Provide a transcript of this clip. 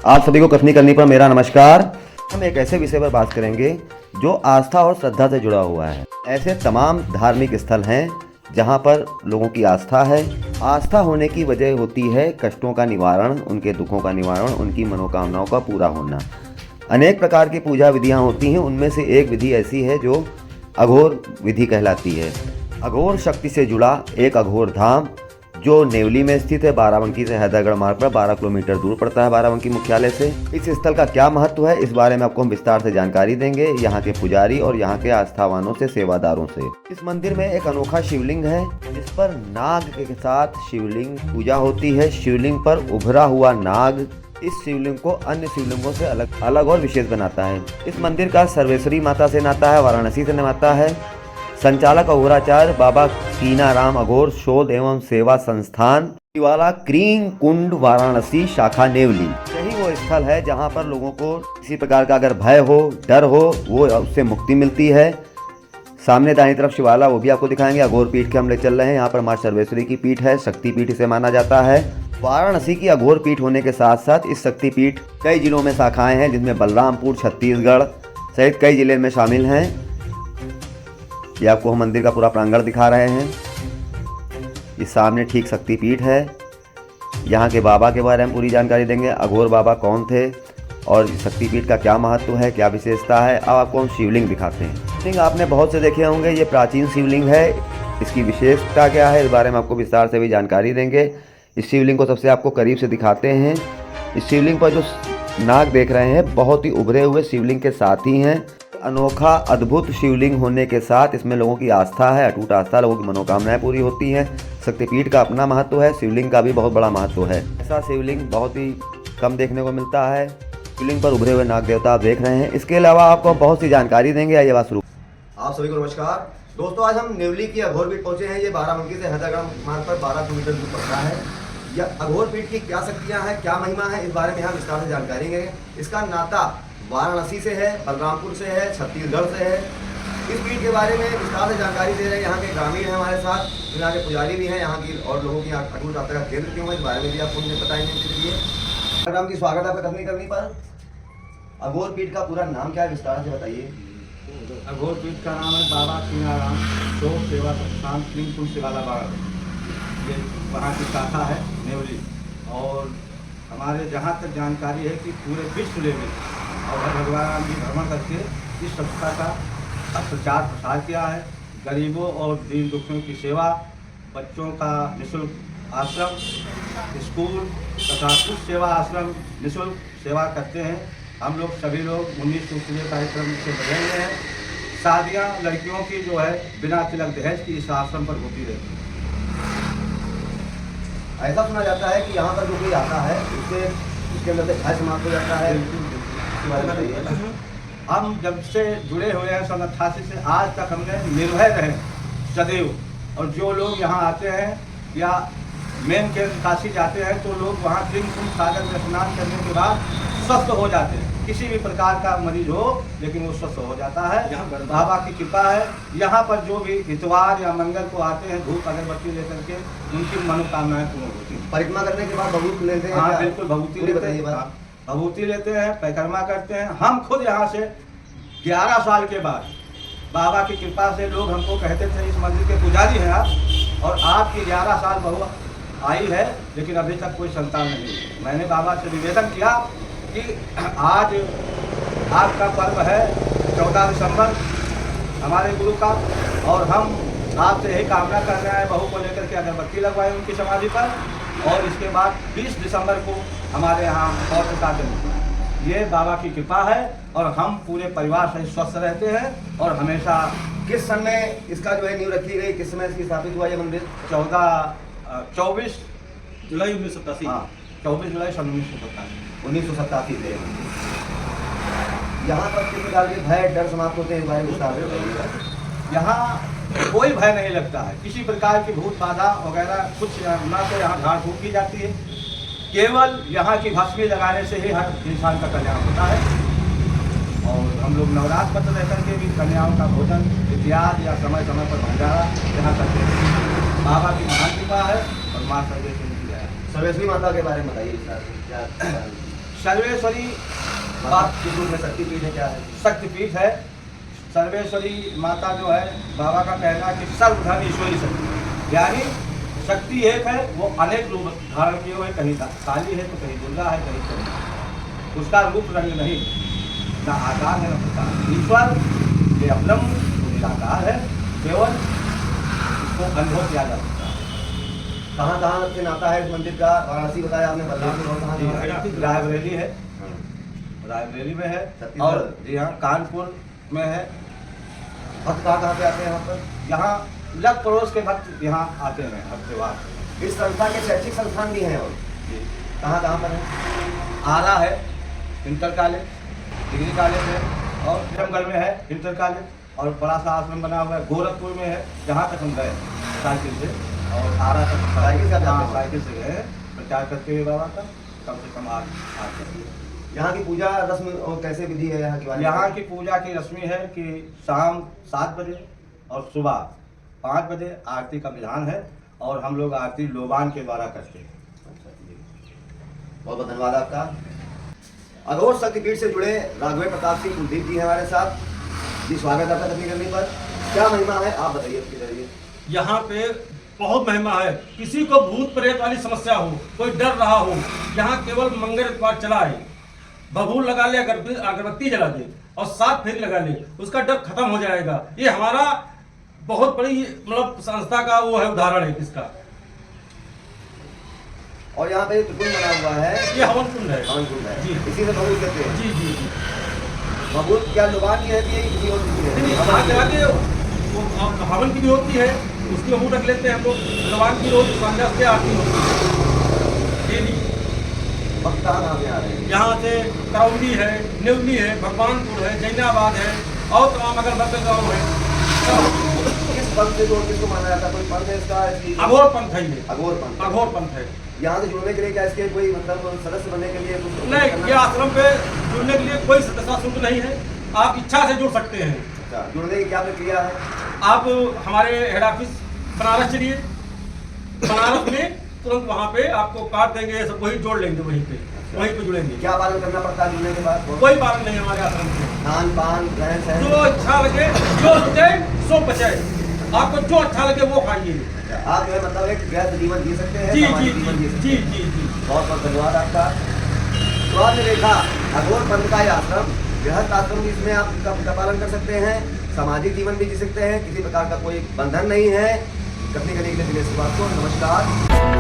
आप सभी को कथनी करनी पर मेरा नमस्कार। हम एक ऐसे विषय पर बात करेंगे जो आस्था और श्रद्धा से जुड़ा हुआ है। ऐसे तमाम धार्मिक स्थल हैं जहां पर लोगों की आस्था है। आस्था होने की वजह होती है कष्टों का निवारण, उनके दुखों का निवारण, उनकी मनोकामनाओं का पूरा होना। अनेक प्रकार की पूजा विधियां होती हैं, उनमें से एक विधि ऐसी है जो अघोर विधि कहलाती है। अघोर शक्ति से जुड़ा एक अघोर धाम जो नेवली में स्थित है, बाराबंकी से हैदरगढ़ मार्ग पर 12 किलोमीटर दूर पड़ता है बाराबंकी मुख्यालय से। इस स्थल का क्या महत्व है, इस बारे में आपको हम विस्तार से जानकारी देंगे यहाँ के पुजारी और यहाँ के आस्थावानों से, सेवादारों से। इस मंदिर में एक अनोखा शिवलिंग है जिस पर नाग के साथ शिवलिंग पूजा होती है। शिवलिंग पर उभरा हुआ नाग इस शिवलिंग को अन्य शिवलिंगों से अलग और विशेष बनाता है। इस मंदिर का सर्वेश्वरी माता से नाता है, वाराणसी से नाता है। संचालक अघोराचार्य बाबा कीनाराम अघोर शोध एवं सेवा संस्थान शिवाला क्रीम कुंड वाराणसी शाखा नेवली। यही वो स्थल है जहां पर लोगों को किसी प्रकार का अगर भय हो, डर हो, वो उससे मुक्ति मिलती है। सामने दाहिनी तरफ शिवाला, वो भी आपको दिखाएंगे। अघोर पीठ के हम ले चल रहे हैं। यहाँ पर माँ सर्वेश्वरी की पीठ है, शक्ति पीठ इसे माना जाता है। वाराणसी की अघोर पीठ होने के साथ साथ इस शक्ति पीठ कई जिलों में शाखाएं हैं, जिनमें बलरामपुर, छत्तीसगढ़ सहित कई जिले में शामिल हैं। ये आपको हम मंदिर का पूरा प्रांगण दिखा रहे हैं। इस सामने ठीक शक्ति पीठ है। यहाँ के बाबा के बारे में पूरी जानकारी देंगे। अघोर बाबा कौन थे और शक्ति पीठ का क्या महत्व है, क्या विशेषता है। अब आपको हम शिवलिंग दिखाते हैं। शिवलिंग आपने बहुत से देखे होंगे, ये प्राचीन शिवलिंग है। इसकी विशेषता क्या है, इस बारे में आपको विस्तार से भी जानकारी देंगे। इस शिवलिंग को सबसे आपको करीब से दिखाते हैं। इस शिवलिंग पर जो नाग देख रहे हैं बहुत ही उभरे हुए शिवलिंग के साथ ही हैं। अनोखा अद्भुत शिवलिंग होने के साथ इसमें लोगों की आस्था है, अटूट आस्था, लोगों की मनोकामनाएं पूरी होती हैं। शक्तिपीठ का अपना महत्व है, शिवलिंग का भी बहुत बड़ा महत्व है। ऐसा शिवलिंग बहुत ही कम देखने को मिलता है। शिवलिंग पर उभरे हुए नाग देवता आप देख रहे हैं। इसके अलावा आपको बहुत सी जानकारी देंगे। आइए बात शुरू। आप सभी को नमस्कार दोस्तों। आज हम नेवली की अघोर पीठ पहुंचे हैं। ये बाराबंकी से हैदरगढ़ मार्ग पर 12 किलोमीटर दूर पड़ता है। यह अघोर पीठ की क्या शक्तियाँ हैं, क्या महिमा है, इस बारे में हम विस्तार से जानकारी देंगे। इसका नाता वाराणसी से है, बलरामपुर से है, छत्तीसगढ़ से है। इस पीठ के बारे में विस्तार से जानकारी दे रहे हैं यहाँ के ग्रामीण हैं हमारे साथ, जो यहाँ के पुजारी भी हैं। यहाँ की और लोगों की अटूट आस्था का केंद्र क्यों है, इस बारे में भी आपको मुझे बताएंगे। इसलिए राम की स्वागत है आपका कथनी करनी पर। अघोर पीठ का पूरा नाम क्या है, विस्तार से बताइए। अघोर पीठ का नाम है बाबा कीनाराम शोध सेवा संस्थान क्रीम कुंड शिवाला बाराबंकी। ये वहाँ की शाखा है नेवली। और हमारे जहाँ तक जानकारी है कि पूरे विश्व लेवल और भगवान जी भ्रमण करके इस संस्था का प्रचार प्रसार किया है। गरीबों और दीन दुखियों की सेवा, बच्चों का निःशुल्क आश्रम, स्कूल तथा कुछ सेवा आश्रम निःशुल्क सेवा करते हैं। हम लोग सभी लोग 19 सूत्रीय कार्यक्रम से बदल रहे हैं। शादियाँ लड़कियों की जो है बिना तिलक दहेज की इस आश्रम पर होती रहती है। ऐसा सुना जाता है कि यहाँ पर जो कोई आता है उससे उसके अंदर से भय समाप्त हो जाता है। हम जब से जुड़े हुए हैं 1988 से आज तक हमने निर्भय रहे सदैव। और जो लोग यहाँ आते हैं या मेन के काशी जाते हैं तो लोग वहाँ क्रीम कुंड सागर में स्नान करने के बाद स्वस्थ हो जाते हैं। किसी भी प्रकार का मरीज हो लेकिन वो स्वस्थ हो जाता है। बाबा की कृपा है। यहाँ पर जो भी इतवार या मंगल को आते हैं धूप अगरबत्ती लेकर के उनकी मनोकामनाएं पूर्ण होती हैं। परिक्रमा करने के बाद भभूत लेते हैं। हाँ बिल्कुल, भभूति लेते हैं, भभूति लेते हैं, परिक्रमा करते हैं। हम खुद यहाँ से 11 साल के बाद बाबा की कृपा से लोग हमको कहते थे इस मंदिर के पुजारी हैं आप, और आपकी 11 साल बहू आई है लेकिन अभी तक कोई संतान नहीं। मैंने बाबा से निवेदन किया कि आज आपका पर्व है 14 दिसंबर हमारे गुरु का, और हम आपसे यही कामना कर रहे हैं बहू को लेकर के अगरबत्ती लगवाएं उनकी समाधि पर, और इसके बाद 20 दिसंबर को हमारे यहाँ पौत्र का जन्म। ये बाबा की कृपा है और हम पूरे परिवार से स्वस्थ रहते हैं और हमेशा। किस समय इसका जो है नींव रखी गई, किस समय इसकी स्थापित हुआ ये मंदिर? 24 जुलाई 1987। हाँ 24 जुलाई 1987 से। यहाँ पर किस प्रकार के भय डर समाप्त होते हैं, इस बारे में विस्तार से बताइए। यहाँ कोई भय नहीं लगता है, किसी प्रकार की भूत बाधा वगैरह कुछ ना तो यहाँ झाड़ फूक की जाती है। केवल यहाँ की भस्मी लगाने से ही हर इंसान का कल्याण होता है। और हम लोग नवरात्र पत्र रह करके भी कन्याओं का भोजन इत्यादि या समय समय पर भंडारा यहाँ करते हैं। बाबा की महान कृपा है और माँ सर्वेश्वरी की है। सर्वेश्वरी माता के बारे में बताइए। सर्वेश्वरी बात के रूप में शक्तिपीठ है, क्या है? शक्तिपीठ है। सर्वेश्वरी माता जो है, बाबा का कहना है कि सर्वधर्म ईश्वरी शक्ति, यानी शक्ति एक है, वो अनेक रूप धारण किए हुए, कहीं काली है तो कहीं दुर्गा है, कहीं कहीं उसका रूप रंग नहीं, ना आकार है ना प्रकार। ईश्वर ये अब्रह्म निराकार है, केवल इसको अनुभव किया जा सकता है। कहाँ से नाता है इस मंदिर का? वाराणसी बताया आपने, बलरामपुर और कहाँ है? रायबरेली है, रायबरेली में है, और जी हाँ कानपुर में है। भक्त कहाँ पे आते हैं यहाँ पर? यहाँ लग पड़ोस के भक्त यहाँ आते हैं हर त्योहार। इस संस्था के शैक्षिक संस्थान भी हैं और कहाँ पर है? आरा है इंटर कॉलेज, डिग्री कॉलेज है, और विक्रमगढ़ में है इंटर कॉलेज, और बड़ा सा आश्रम बना हुआ है गोरखपुर में है, जहाँ तक हम गए साइकिल से, और आरा तक साइकिल से आप जाते हैं? साइकिल से गए प्रचार करते हुए बाबा का, कम से कम 8 यहाँ की पूजा रस्म और कैसे विधि है यहाँ की? यहाँ की पूजा की रस्मी है कि शाम 7 बजे और सुबह 5 बजे आरती का विधान है, और हम लोग आरती लोबान के द्वारा करते हैं। बहुत बहुत धन्यवाद आपका। अघोर शक्तिपीठ से जुड़े राघवेंद्र प्रताप सिंह कुलदीप जी हैं हमारे साथ। जी स्वागत है आपका तकनीक करने पर। क्या महिमा है आप बताइए इसके जरिए। यहाँ पे बहुत महिमा है। किसी को भूत प्रेत वाली समस्या हो, कोई डर रहा हो, यहाँ केवल मंगल इतवार चलाए, बबूल लगा ले, अगरबत्ती जला दे और 7 फेरी लगा ले, उसका डर खत्म हो जाएगा। ये हमारा बहुत बड़ी मतलब संस्था का वो है, उदाहरण है इसका। और यहाँ पे त्रिकुंड बना हुआ है, ये हवन कुंड है। हवन कुंड है जी। इसी से बबूल कहते हैं। जी जी जी। बबूल क्या लोबान की रहती है कि किसी और चीज़ की रहती है? आगे वो हवन की भी होती है, उसकी हम रख लेते हैं हम लोग। भगवान की रोज संध्या से आरती होती है डेली। भक्त कहाँ पे आ रहे हैं? यहाँ से करौली है, नेवली है, भगवानपुर है, जैनाबाद है, और तमाम अगल बगल गाँव है। किस पंथ से जोड़ किसको माना जाता है? कोई पंथ है इसका? अघोर पंथ है ये, अघोर पंथ। अघोर पंथ है। यहाँ से जुड़ने के लिए क्या इसके कोई मतलब सदस्य बनने के लिए कुछ नहीं, ये आश्रम पे जुड़ने के लिए कोई सदस्यता शुल्क नहीं है, आप इच्छा से जुड़ सकते हैं। अच्छा, जुड़ने की क्या प्रक्रिया है? आप हमारे हेड ऑफिस बनारस चलिए, बनारस में तुरंत वहाँ पे आपको कार्ड देंगे, सब वही जोड़ लेंगे, वहीं पे जुड़ेंगे। क्या पालन करना पड़ता है जुड़ने के बाद? कोई पालन नहीं हमारे आश्रम में। खान पान रहन सहन? जो अच्छा लगे, जो बचे सो बचे, आपको जो अच्छा लगे वो खाइए। आप जो है मतलब एक गृहस्थ जीवन जी सकते हैं, जी जी सामाजिक जीवन जी जी सकते जी हैं। जी जी। बहुत बहुत धन्यवाद आपका। तो आपने देखा अघोर पंथ का ये आश्रम, गृहस्थ आश्रम, इसमें आप का पालन कर सकते हैं, सामाजिक जीवन भी जी सकते हैं, किसी प्रकार का कोई बंधन नहीं है। करने के लिए दिनेश श्रीवास्तव, नमस्कार।